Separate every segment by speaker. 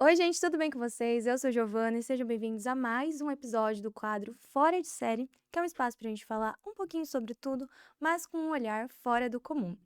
Speaker 1: Oi, gente, tudo bem com vocês? Eu sou Giovana e sejam bem-vindos a mais um episódio do quadro Fora de Série, que é um espaço para a gente falar um pouquinho sobre tudo, mas com um olhar fora do comum.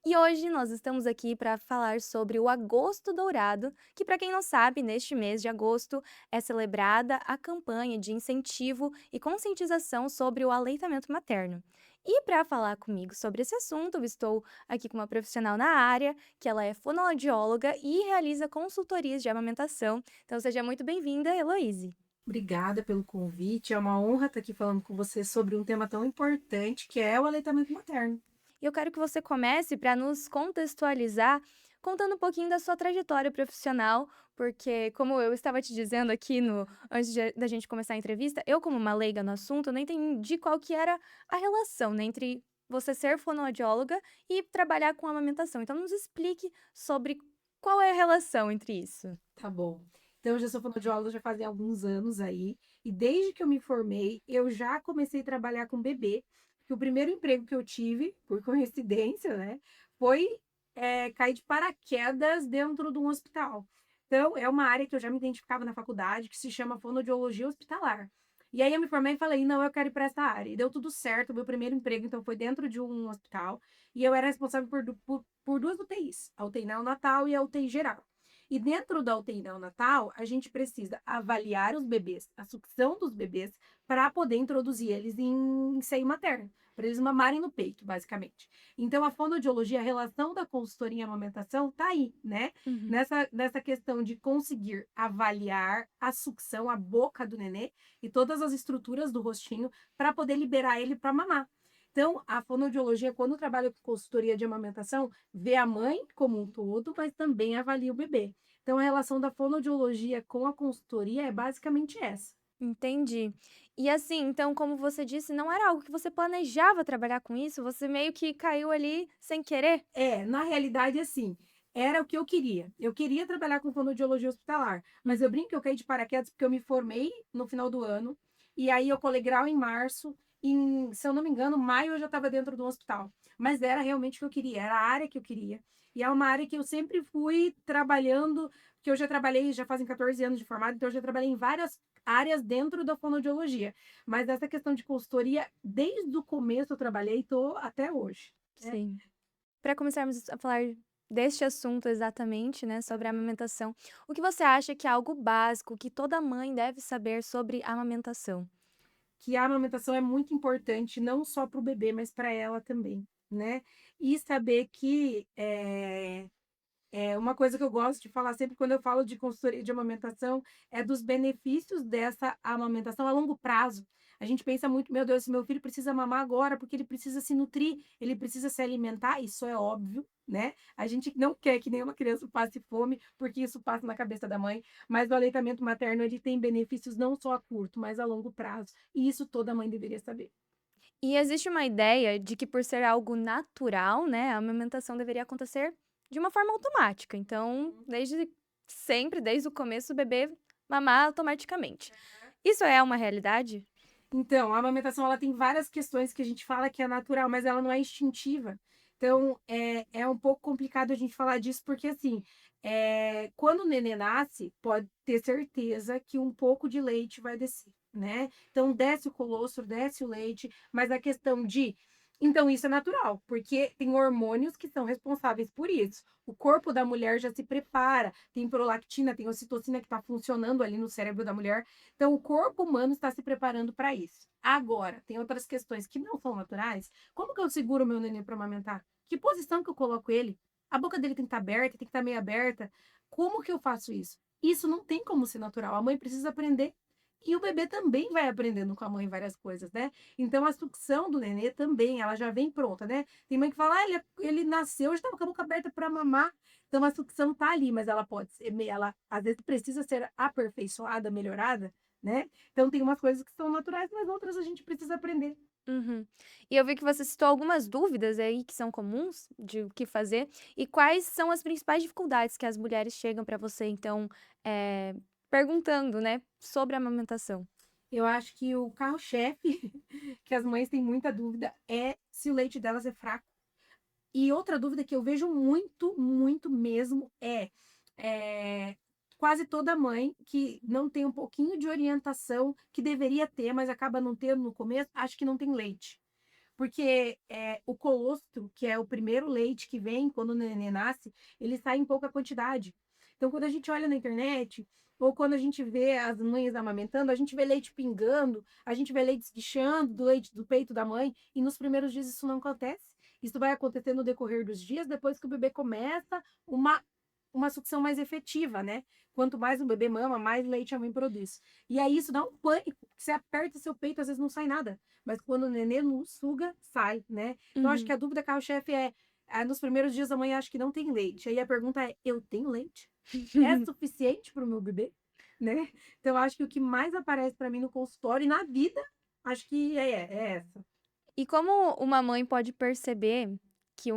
Speaker 1: E hoje nós estamos aqui para falar sobre o Agosto Dourado, que, para quem não sabe, neste mês de agosto é celebrada a campanha de incentivo e conscientização sobre o aleitamento materno. E para falar comigo sobre esse assunto, eu estou aqui com uma profissional na área, que ela é fonoaudióloga e realiza consultorias de amamentação. Então seja muito bem-vinda, Heloíse.
Speaker 2: Obrigada pelo convite. É uma honra estar aqui falando com você sobre um tema tão importante que é o aleitamento materno.
Speaker 1: E eu quero que você comece para nos contextualizar, contando um pouquinho da sua trajetória profissional, porque como eu estava te dizendo aqui no antes da gente começar a entrevista, eu como uma leiga no assunto, não entendi qual que era a relação, né, entre você ser fonoaudióloga e trabalhar com amamentação. Então nos explique sobre qual é a relação entre isso.
Speaker 2: Tá bom. Então, eu já sou fonoaudióloga já fazem alguns anos aí, e desde que eu me formei, eu já comecei a trabalhar com bebê, que o primeiro emprego que eu tive, por coincidência, né, foi cair de paraquedas dentro de um hospital. Então, é uma área que eu já me identificava na faculdade, que se chama fonoaudiologia hospitalar. E aí eu me formei e falei, não, eu quero ir para essa área. E deu tudo certo, o meu primeiro emprego, então, foi dentro de um hospital, e eu era responsável por duas UTIs, a UTI neonatal e a UTI geral. E dentro da UTI neonatal, a gente precisa avaliar os bebês, a sucção dos bebês, para poder introduzir eles em seio materno, para eles mamarem no peito, basicamente. Então, a fonoaudiologia, a relação da consultoria em amamentação, tá aí, né?
Speaker 1: Uhum.
Speaker 2: Nessa questão de conseguir avaliar a sucção, a boca do nenê e todas as estruturas do rostinho para poder liberar ele para mamar. Então, a fonoaudiologia, quando trabalha com consultoria de amamentação, vê a mãe como um todo, mas também avalia o bebê. Então, a relação da fonoaudiologia com a consultoria é basicamente essa.
Speaker 1: Entendi. E assim, então, como você disse, não era algo que você planejava trabalhar com isso? Você meio que caiu ali sem querer?
Speaker 2: Na realidade, assim, era o que eu queria. Eu queria trabalhar com fonoaudiologia hospitalar, mas eu
Speaker 1: Uhum.
Speaker 2: brinco que eu caí de paraquedas porque eu me formei no final do ano, e aí eu colei grau em março, e, se eu não me engano, maio eu já estava dentro do hospital. Mas era realmente o que eu queria, era a área que eu queria. E é uma área que eu sempre fui trabalhando, que eu já trabalhei, já fazem 14 anos de formado, então eu já trabalhei em várias áreas dentro da fonoaudiologia. Mas essa questão de consultoria, desde o começo eu trabalhei e estou até hoje. Né?
Speaker 1: Sim. Para começarmos a falar deste assunto exatamente, né, sobre a amamentação, o que você acha que é algo básico que toda mãe deve saber sobre a amamentação?
Speaker 2: Que a amamentação é muito importante, não só para o bebê, mas para ela também, né? E saber que uma coisa que eu gosto de falar sempre quando eu falo de consultoria de amamentação é dos benefícios dessa amamentação a longo prazo. A gente pensa muito, meu Deus, esse meu filho precisa mamar agora porque ele precisa se nutrir, ele precisa se alimentar, isso é óbvio, né? A gente não quer que nenhuma criança passe fome, porque isso passa na cabeça da mãe, mas o aleitamento materno ele tem benefícios não só a curto, mas a longo prazo. E isso toda mãe deveria saber.
Speaker 1: E existe uma ideia de que por ser algo natural, né, a amamentação deveria acontecer de uma forma automática. Então, desde sempre, desde o começo, o bebê mamar automaticamente. Isso é uma realidade?
Speaker 2: Então, a amamentação ela tem várias questões que a gente fala que é natural, mas ela não é instintiva. Então, é um pouco complicado a gente falar disso, porque assim, quando o nenê nasce, pode ter certeza que um pouco de leite vai descer, né? Então, desce o colostro, desce o leite, mas a questão de. Então, isso é natural, porque tem hormônios que são responsáveis por isso. O corpo da mulher já se prepara, tem prolactina, tem ocitocina que está funcionando ali no cérebro da mulher. Então, o corpo humano está se preparando para isso. Agora, tem outras questões que não são naturais. Como que eu seguro o meu neném para amamentar? Que posição que eu coloco ele? A boca dele tem que estar aberta, tem que estar meio aberta. Como que eu faço isso? Isso não tem como ser natural. A mãe precisa aprender. E o bebê também vai aprendendo com a mãe várias coisas, né? Então a sucção do nenê também, ela já vem pronta, né? Tem mãe que fala, ah, ele nasceu, já estava com a boca aberta para mamar. Então a sucção tá ali, mas ela pode ser, ela às vezes precisa ser aperfeiçoada, melhorada, né? Então tem umas coisas que são naturais, mas outras a gente precisa aprender.
Speaker 1: Uhum. E eu vi que você citou algumas dúvidas aí que são comuns de o que fazer. E quais são as principais dificuldades que as mulheres chegam para você, então, eh, perguntando, né, sobre a amamentação?
Speaker 2: Eu acho que o carro-chefe, que as mães têm muita dúvida, é se o leite delas é fraco. E outra dúvida que eu vejo muito, muito mesmo é quase toda mãe que não tem um pouquinho de orientação, que deveria ter, mas acaba não tendo no começo, acho que não tem leite. Porque o colostro, que é o primeiro leite que vem quando o neném nasce, ele sai em pouca quantidade. Então, quando a gente olha na internet, ou quando a gente vê as mães amamentando, a gente vê leite pingando, a gente vê leite esguichando do leite do peito da mãe, e nos primeiros dias isso não acontece. Isso vai acontecer no decorrer dos dias, depois que o bebê começa uma sucção mais efetiva, né? Quanto mais o bebê mama, mais leite a mãe produz. E aí isso dá um pânico. Você aperta seu peito, às vezes não sai nada. Mas quando o nenê não suga, sai, né? Então acho que
Speaker 1: Uhum.
Speaker 2: a dúvida carro-chefe nos primeiros dias a mãe acha que não tem leite. Aí a pergunta é: eu tenho leite? É suficiente para o meu bebê? Né? Então acho que o que mais aparece para mim no consultório e na vida, acho que é essa.
Speaker 1: E como uma mãe pode perceber que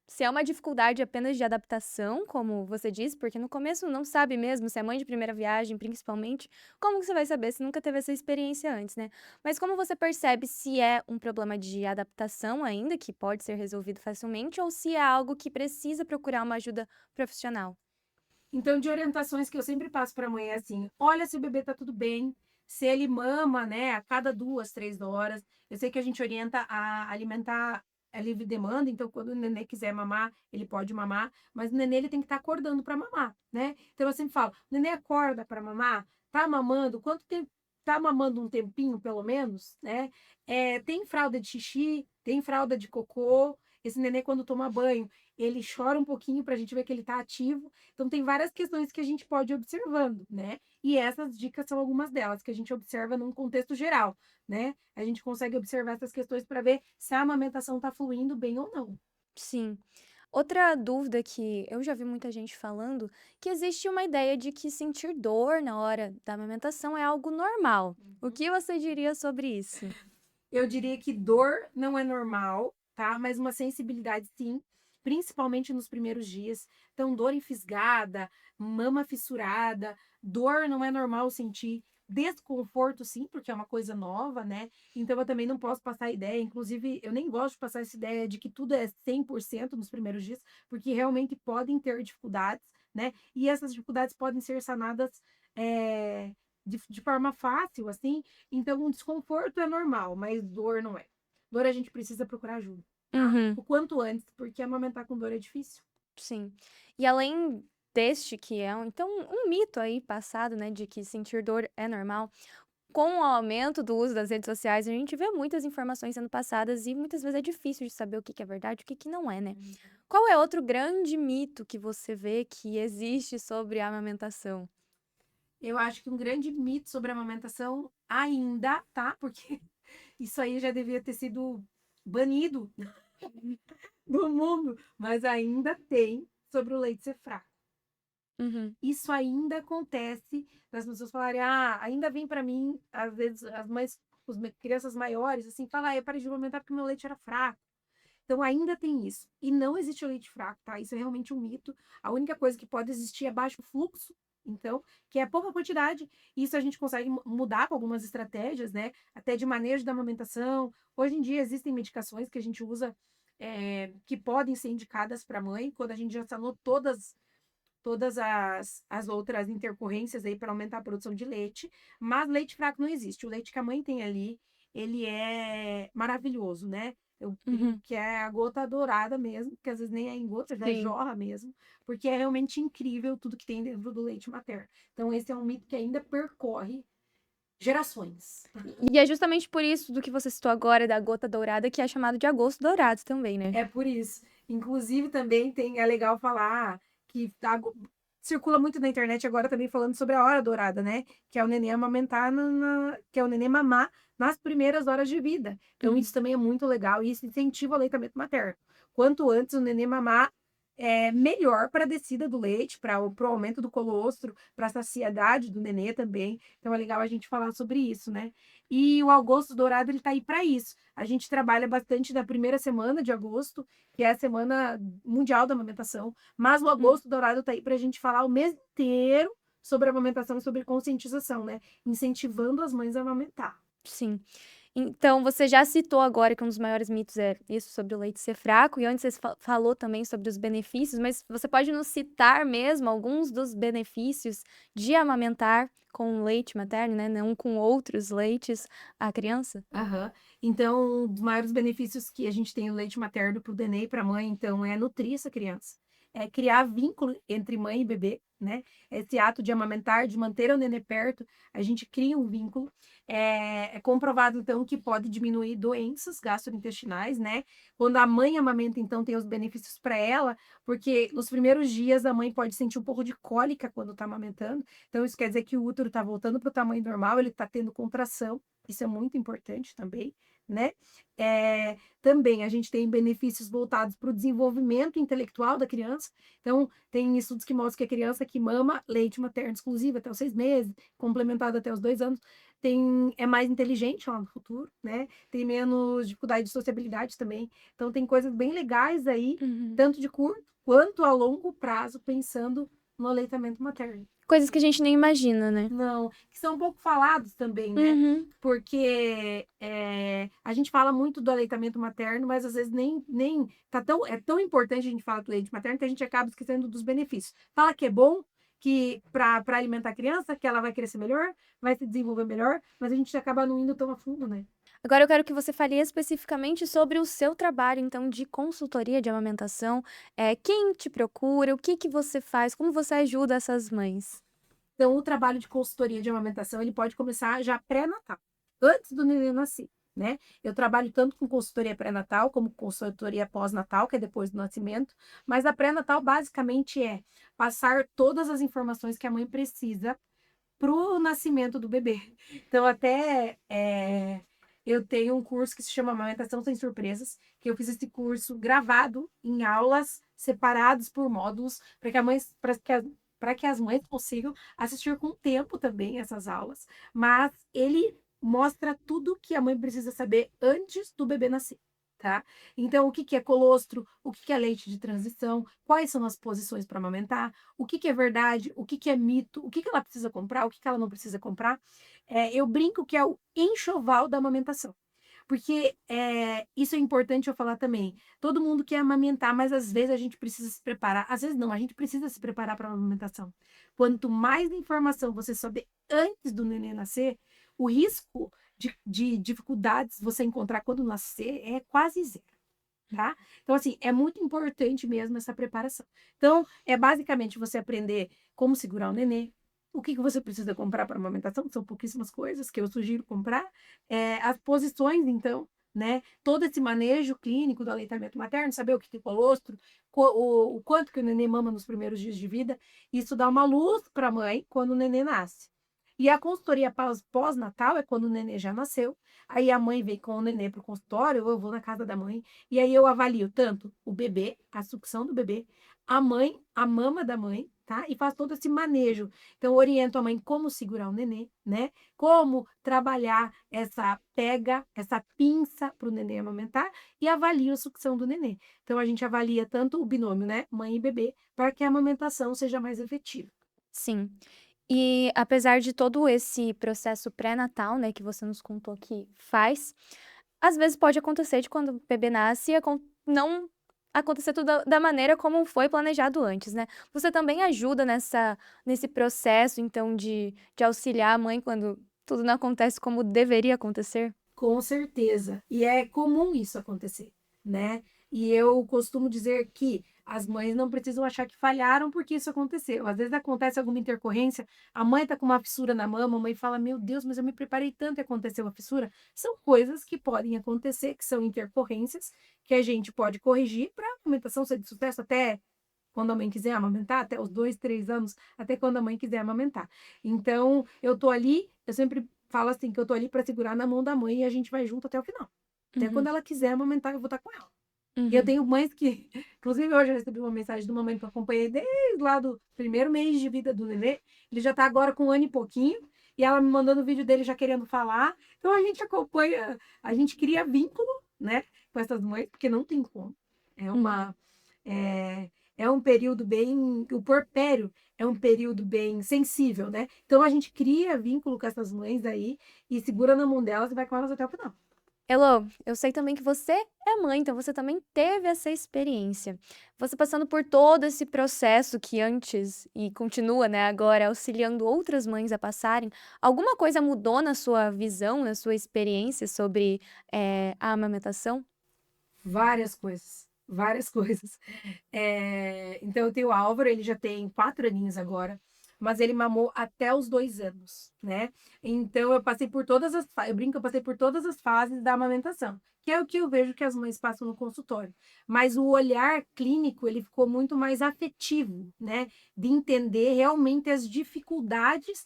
Speaker 1: se é uma dificuldade apenas de adaptação, como você disse, porque no começo não sabe mesmo, se é mãe de primeira viagem, principalmente, como que você vai saber se nunca teve essa experiência antes, né? Mas como você percebe se é um problema de adaptação ainda, que pode ser resolvido facilmente, ou se é algo que precisa procurar uma ajuda profissional?
Speaker 2: Então, de orientações que eu sempre passo para a mãe é assim: olha se o bebê tá tudo bem, se ele mama, né, a cada 2, 3 horas. Eu sei que a gente orienta a alimentar a livre demanda, então quando o nenê quiser mamar, ele pode mamar, mas o nenê ele tem que estar acordando para mamar, né? Então eu sempre falo: o nenê acorda para mamar, tá mamando, quanto tempo? Tá mamando um tempinho, pelo menos, né? Tem fralda de xixi, tem fralda de cocô. Esse nenê, quando toma banho, ele chora um pouquinho para a gente ver que ele está ativo. Então, tem várias questões que a gente pode ir observando, né? E essas dicas são algumas delas que a gente observa num contexto geral, né? A gente consegue observar essas questões para ver se a amamentação está fluindo bem ou não.
Speaker 1: Sim. Outra dúvida que eu já vi muita gente falando, que existe uma ideia de que sentir dor na hora da amamentação é algo normal. O que você diria sobre isso?
Speaker 2: Eu diria que dor não é normal, tá? Mas uma sensibilidade sim, principalmente nos primeiros dias. Então, dor em fisgada, mama fissurada, dor não é normal sentir. Desconforto, sim, porque é uma coisa nova, né? Então, eu também não posso passar a ideia. Inclusive, eu nem gosto de passar essa ideia de que tudo é 100% nos primeiros dias, porque realmente podem ter dificuldades, né? E essas dificuldades podem ser sanadas de forma fácil, assim, então, um desconforto é normal, mas dor não é. Dor a gente precisa procurar ajuda, tá?
Speaker 1: Uhum,
Speaker 2: O quanto antes, porque amamentar com dor é difícil.
Speaker 1: sim. E além deste que é um mito aí passado, né, de que sentir dor é normal, com o aumento do uso das redes sociais, a gente vê muitas informações sendo passadas e muitas vezes é difícil de saber o que que é verdade e o que que não é, né? Qual é outro grande mito que você vê que existe sobre a amamentação?
Speaker 2: Eu acho que um grande mito sobre a amamentação ainda, tá? Porque isso aí já devia ter sido banido do mundo, mas ainda tem sobre o leite ser fraco.
Speaker 1: Uhum,
Speaker 2: Isso ainda acontece das pessoas falarem: ah, ainda vem para mim, às vezes as mães, crianças maiores, assim, falam: ah, eu parei de amamentar porque meu leite era fraco. Então ainda tem isso. E não existe leite fraco, tá? Isso é realmente um mito. A única coisa que pode existir é baixo fluxo, então, que é pouca quantidade. Isso a gente consegue mudar com algumas estratégias, né? Até de manejo da amamentação. Hoje em dia existem medicações que a gente usa que podem ser indicadas para a mãe, quando a gente já sanou todas as outras intercorrências aí para aumentar a produção de leite, mas leite fraco não existe. O leite que a mãe tem ali, ele é maravilhoso, né? Eu brinco
Speaker 1: uhum,
Speaker 2: que é a gota dourada mesmo, que às vezes nem é em gota, já é
Speaker 1: sim.
Speaker 2: jorra mesmo, porque é realmente incrível tudo que tem dentro do leite materno. Então, esse é um mito que ainda percorre gerações.
Speaker 1: E é justamente por isso do que você citou agora, da gota dourada, que é chamado de agosto dourado também, né?
Speaker 2: É por isso. Inclusive, também é legal falar que circula muito na internet agora também falando sobre a hora dourada, né? Que é o neném amamentar, que é o neném mamar nas primeiras horas de vida. Então,
Speaker 1: Uhum.
Speaker 2: isso também é muito legal e isso incentiva o aleitamento materno. Quanto antes o neném mamar, é melhor para a descida do leite, para o aumento do colostro, para a saciedade do nenê também. Então, é legal a gente falar sobre isso, né? E o agosto dourado, ele tá aí para isso. A gente trabalha bastante na primeira semana de agosto, que é a semana mundial da amamentação, mas o
Speaker 1: Hum,
Speaker 2: agosto dourado tá aí para a gente falar o mês inteiro sobre amamentação e sobre conscientização, né? Incentivando as mães a amamentar.
Speaker 1: sim. Então, você já citou agora que um dos maiores mitos é isso sobre o leite ser fraco, e antes você falou também sobre os benefícios, mas você pode nos citar mesmo alguns dos benefícios de amamentar com leite materno, né, não com outros leites, a criança?
Speaker 2: Aham. Então, um dos maiores benefícios que a gente tem o leite materno para o nenê e para a mãe, então, é nutrir essa criança. É criar vínculo entre mãe e bebê, né? Esse ato de amamentar, de manter o nenê perto, a gente cria um vínculo. É comprovado, então, que pode diminuir doenças gastrointestinais, né? Quando a mãe amamenta, então, tem os benefícios para ela, porque nos primeiros dias a mãe pode sentir um pouco de cólica quando está amamentando. Então, isso quer dizer que o útero está voltando para o tamanho normal, ele está tendo contração. Isso é muito importante também, né? Também a gente tem benefícios voltados para o desenvolvimento intelectual da criança. Então, tem estudos que mostram que a criança que mama leite materno exclusivo até os 6 meses, complementado até os 2 anos, é mais inteligente lá no futuro, né? Tem menos dificuldade de sociabilidade também. Então, tem coisas bem legais aí,
Speaker 1: Uhum.
Speaker 2: tanto de curto quanto a longo prazo, pensando no aleitamento materno.
Speaker 1: Coisas que a gente nem imagina, né?
Speaker 2: Não, que são um pouco falados também, né?
Speaker 1: Uhum.
Speaker 2: Porque a gente fala muito do aleitamento materno, mas às vezes nem tá é tão importante a gente falar do leite materno que a gente acaba esquecendo dos benefícios. Fala que é bom, que para alimentar a criança, que ela vai crescer melhor, vai se desenvolver melhor, mas a gente acaba não indo tão a fundo, né?
Speaker 1: Agora eu quero que você fale especificamente sobre o seu trabalho, então, de consultoria de amamentação. Quem te procura, o que que você faz, como você ajuda essas mães?
Speaker 2: Então, o trabalho de consultoria de amamentação, ele pode começar já pré-natal, antes do neném nascer, né? Eu trabalho tanto com consultoria pré-natal como consultoria pós-natal, que é depois do nascimento, mas a pré-natal basicamente é passar todas as informações que a mãe precisa para o nascimento do bebê. Então, até eu tenho um curso que se chama Amamentação Sem Surpresas, que eu fiz esse curso gravado em aulas separadas por módulos, para que a mãe, para que as mães consigam assistir com tempo também essas aulas. Mas ele mostra tudo que a mãe precisa saber antes do bebê nascer. Tá? Então, o que que é colostro, o que que é leite de transição, quais são as posições para amamentar, o que que é verdade, o que que é mito, o que que ela precisa comprar, o que que ela não precisa comprar. Eu brinco que é o enxoval da amamentação. Porque isso é importante eu falar também. Todo mundo quer amamentar, mas às vezes a gente precisa se preparar. Às vezes não, a gente precisa se preparar para a amamentação. Quanto mais informação você souber antes do neném nascer, o risco de dificuldades você encontrar quando nascer é quase zero. Tá? Então, assim, é muito importante mesmo essa preparação. Então, é basicamente você aprender como segurar o nenê, o que que você precisa comprar para amamentação, que são pouquíssimas coisas que eu sugiro comprar, as posições, então, né? Todo esse manejo clínico do aleitamento materno, saber o que é colostro, o quanto que o nenê mama nos primeiros dias de vida, isso dá uma luz para a mãe quando o nenê nasce. E a consultoria pós-natal é quando o nenê já nasceu, aí a mãe vem com o nenê para o consultório, ou eu vou na casa da mãe, e aí eu avalio tanto o bebê, a sucção do bebê, a mãe, a mama da mãe, tá? E faço todo esse manejo. Então, eu oriento a mãe como segurar o nenê, né? Como trabalhar essa pega, essa pinça para o nenê amamentar e avalio a sucção do nenê. Então, a gente avalia tanto o binômio, né? Mãe e bebê, para que a amamentação seja mais efetiva.
Speaker 1: Sim. E apesar de todo esse processo pré-natal, né, que você nos contou que faz, às vezes pode acontecer de quando o bebê nasce não acontecer tudo da maneira como foi planejado antes, né. Você também ajuda nesse processo, então, de auxiliar a mãe quando tudo não acontece como deveria acontecer?
Speaker 2: Com certeza. E é comum isso acontecer, né? E eu costumo dizer que as mães não precisam achar que falharam porque isso aconteceu. Às vezes acontece alguma intercorrência, a mãe tá com uma fissura na mama, a mãe fala: Meu Deus, mas eu me preparei tanto e aconteceu a fissura. São coisas que podem acontecer, que são intercorrências, que a gente pode corrigir para a amamentação ser de sucesso até quando a mãe quiser amamentar, até os 2, 3 anos, até quando a mãe quiser amamentar. Então, eu tô ali, eu sempre falo assim, que eu tô ali para segurar na mão da mãe e a gente vai junto até o final. Até quando
Speaker 1: Uhum,
Speaker 2: ela quiser amamentar, eu vou estar com ela. E eu
Speaker 1: uhum.
Speaker 2: tenho mães que, inclusive hoje eu recebi uma mensagem de uma mãe que eu acompanhei desde lá do primeiro mês de vida do nenê, ele já tá agora com 1 ano e pouquinho, e ela me mandando o vídeo dele já querendo falar. Então a gente acompanha, a gente cria vínculo, né, com essas mães, porque não tem como. É
Speaker 1: Uhum.
Speaker 2: uma, é, é um período bem, o puerpério é um período bem sensível, né? Então a gente cria vínculo com essas mães aí e segura na mão delas e vai com elas até o final.
Speaker 1: Elô, eu sei também que você é mãe, então você também teve essa experiência. Você passando por todo esse processo que antes e continua, né, agora auxiliando outras mães a passarem, alguma coisa mudou na sua visão, na sua experiência sobre, a amamentação?
Speaker 2: Várias coisas, várias coisas. Então eu tenho o Álvaro, ele já tem 4 aninhos agora, mas ele mamou até os 2 anos, né? Então eu passei por todas as eu brinco, eu passei por todas as fases da amamentação, que é o que eu vejo que as mães passam no consultório. Mas o olhar clínico, ele ficou muito mais afetivo, né? De entender realmente as dificuldades,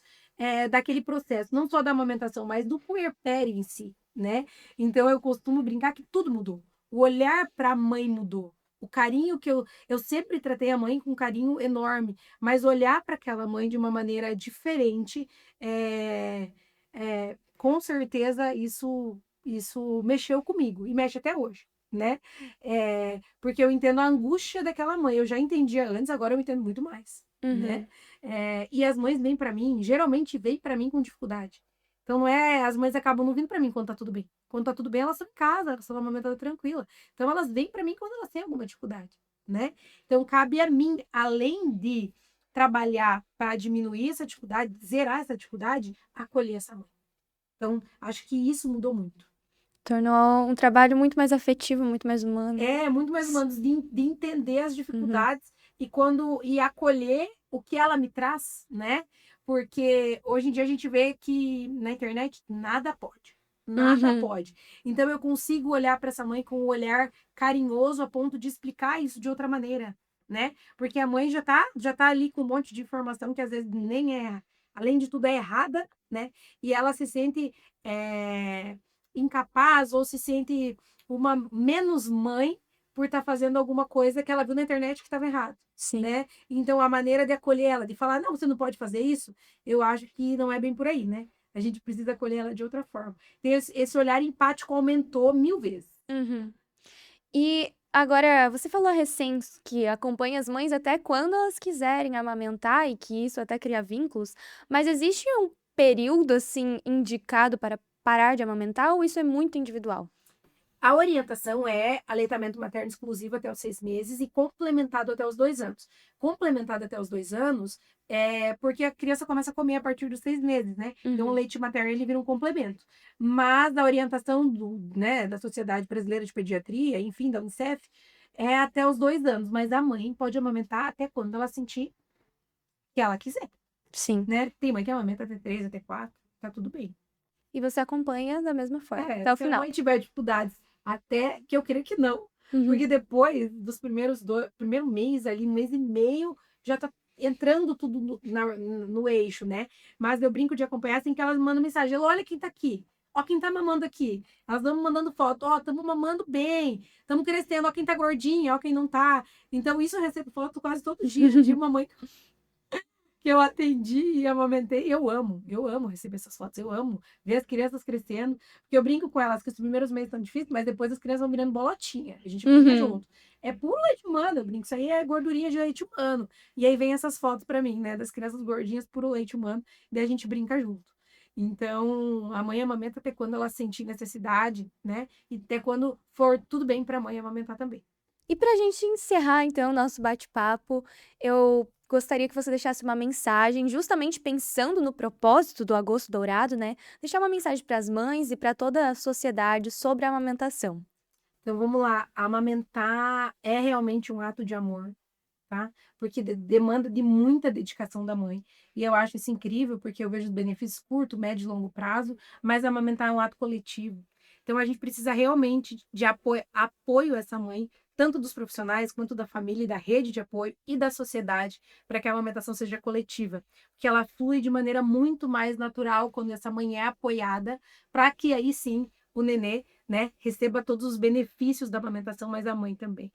Speaker 2: daquele processo, não só da amamentação, mas do puerpério em si, né? Então eu costumo brincar que tudo mudou. O olhar para a mãe mudou. O carinho que eu sempre tratei a mãe com um carinho enorme, mas olhar para aquela mãe de uma maneira diferente, com certeza isso mexeu comigo e mexe até hoje, né? Porque eu entendo a angústia daquela mãe. Eu já entendia antes, agora eu entendo muito mais, né?
Speaker 1: Uhum.
Speaker 2: E as mães vêm para mim, geralmente vêm para mim com dificuldade. Então não é, as mães acabam não vindo para mim quando tá tudo bem. Quando tá tudo bem, elas estão em casa, elas estão amamentadas tranquila. Então elas vêm para mim quando elas têm alguma dificuldade, né? Então cabe a mim, além de trabalhar para diminuir essa dificuldade, zerar essa dificuldade, acolher essa mãe. Então, acho que isso mudou muito.
Speaker 1: Tornou um trabalho muito mais afetivo, muito mais humano.
Speaker 2: É muito mais
Speaker 1: S
Speaker 2: humanos de entender as
Speaker 1: Uhum.
Speaker 2: dificuldades e acolher o que ela me traz, né? Porque hoje em dia a gente vê que na internet nada pode. Nada
Speaker 1: Uhum.
Speaker 2: pode. Então eu consigo olhar para essa mãe com um olhar carinhoso a ponto de explicar isso de outra maneira, né? Porque a mãe já tá ali com um monte de informação que às vezes nem é, além de tudo é errada, né? E ela se sente incapaz ou se sente uma menos mãe por estar fazendo alguma coisa que ela viu na internet que estava errado,
Speaker 1: Sim.
Speaker 2: né? Então a maneira de acolher ela, de falar, não, você não pode fazer isso, eu acho que não é bem por aí, né? A gente precisa acolher ela de outra forma. Tem esse olhar empático aumentou 1000 vezes.
Speaker 1: Uhum. E agora, você falou recém que acompanha as mães até quando elas quiserem amamentar e que isso até cria vínculos, mas existe um período, assim, indicado para parar de amamentar ou isso é muito individual?
Speaker 2: A orientação é aleitamento materno exclusivo até os 6 meses e complementado até os 2 anos. Complementado até os 2 anos é porque a criança começa a comer a partir dos 6 meses, né? Então, o
Speaker 1: Uhum.
Speaker 2: leite materno ele vira um complemento. Mas a orientação né, da Sociedade Brasileira de Pediatria, enfim, da Unicef, é até os 2 anos. Mas a mãe pode amamentar até quando ela sentir que ela quiser,
Speaker 1: Sim.
Speaker 2: né? Tem mãe que amamenta até 3, até 4, tá tudo bem.
Speaker 1: E você acompanha da mesma forma, até o
Speaker 2: Se a
Speaker 1: final.
Speaker 2: mãe tiver dificuldades, até que eu creio que não,
Speaker 1: Uhum.
Speaker 2: porque depois dos primeiro mês ali, 1 mês e meio, já tá entrando tudo no eixo, né? Mas eu brinco de acompanhar assim que elas mandam mensagem, olha quem tá aqui, ó quem tá mamando aqui. Elas vão me mandando foto, ó, estamos mamando bem, estamos crescendo, ó quem tá gordinha, ó quem não tá. Então isso eu recebo foto quase todo dia de uma mãe que eu atendi e amamentei. Eu amo receber essas fotos, eu amo ver as crianças crescendo, porque eu brinco com elas que os primeiros meses estão difíceis, mas depois as crianças vão virando bolotinha, a gente brinca
Speaker 1: Uhum.
Speaker 2: junto. É puro leite humano, eu brinco, isso aí é gordurinha de leite humano. E aí vem essas fotos para mim, né, das crianças gordinhas, puro leite humano, e daí a gente brinca junto. Então, a mãe amamenta até quando ela sentir necessidade, né? E até quando for tudo bem para a mãe amamentar também.
Speaker 1: E pra gente encerrar, então, o nosso bate-papo, eu gostaria que você deixasse uma mensagem, justamente pensando no propósito do Agosto Dourado, né? Deixar uma mensagem para as mães e para toda a sociedade sobre a amamentação.
Speaker 2: Então, vamos lá, amamentar é realmente um ato de amor, tá? Porque demanda de muita dedicação da mãe. E eu acho isso incrível, porque eu vejo os benefícios curto, médio e longo prazo, mas amamentar é um ato coletivo. Então a gente precisa realmente de apoio a essa mãe, tanto dos profissionais quanto da família e da rede de apoio e da sociedade, para que a amamentação seja coletiva, que ela flui de maneira muito mais natural quando essa mãe é apoiada, para que aí sim o nenê, né, receba todos os benefícios da amamentação, mas a mãe também.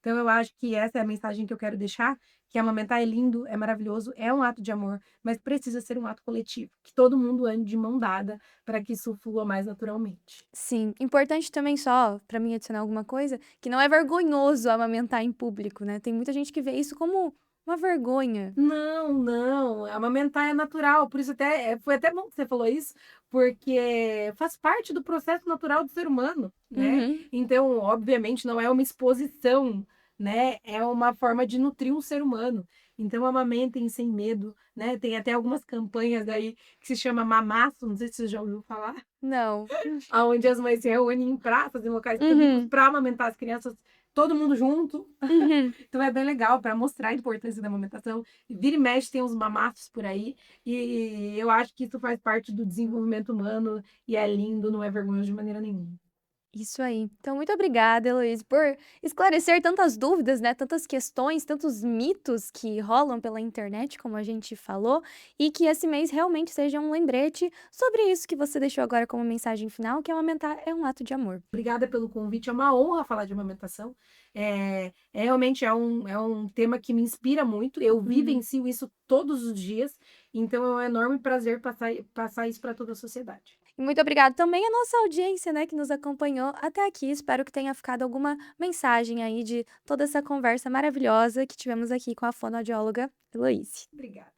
Speaker 2: Então eu acho que essa é a mensagem que eu quero deixar, que amamentar é lindo, é maravilhoso, é um ato de amor, mas precisa ser um ato coletivo, que todo mundo ande de mão dada para que isso flua mais naturalmente.
Speaker 1: Sim, importante também só, pra mim adicionar alguma coisa, que não é vergonhoso amamentar em público, né, tem muita gente que vê isso como uma vergonha.
Speaker 2: Não, não, amamentar é natural, por isso até foi até bom que você falou isso, porque faz parte do processo natural do ser humano, né.
Speaker 1: Uhum.
Speaker 2: Então, obviamente, não é uma exposição, né, é uma forma de nutrir um ser humano. Então amamentem sem medo, né, tem até algumas campanhas aí que se chama Mamaço, não sei se você já ouviu falar,
Speaker 1: Não.
Speaker 2: aonde as mães se reúnem em praças, em locais públicos
Speaker 1: Uhum,
Speaker 2: para amamentar as crianças, todo mundo junto.
Speaker 1: uhum.
Speaker 2: Então é bem legal para mostrar a importância da amamentação. Vira e mexe tem uns mamastros por aí, e eu acho que isso faz parte do desenvolvimento humano e é lindo, não é vergonhoso de maneira nenhuma.
Speaker 1: Isso aí. Então, muito obrigada, Heloísa, por esclarecer tantas dúvidas, né, tantas questões, tantos mitos que rolam pela internet, como a gente falou, e que esse mês realmente seja um lembrete sobre isso que você deixou agora como mensagem final, que amamentar é um ato de amor.
Speaker 2: Obrigada pelo convite, é uma honra falar de amamentação. Realmente é um tema que me inspira muito, eu
Speaker 1: Uhum.
Speaker 2: vivencio isso todos os dias, então é um enorme prazer passar isso para toda a sociedade.
Speaker 1: E muito obrigada também à nossa audiência, né, que nos acompanhou até aqui. Espero que tenha ficado alguma mensagem aí de toda essa conversa maravilhosa que tivemos aqui com a fonoaudióloga Heloísa.
Speaker 2: Obrigada.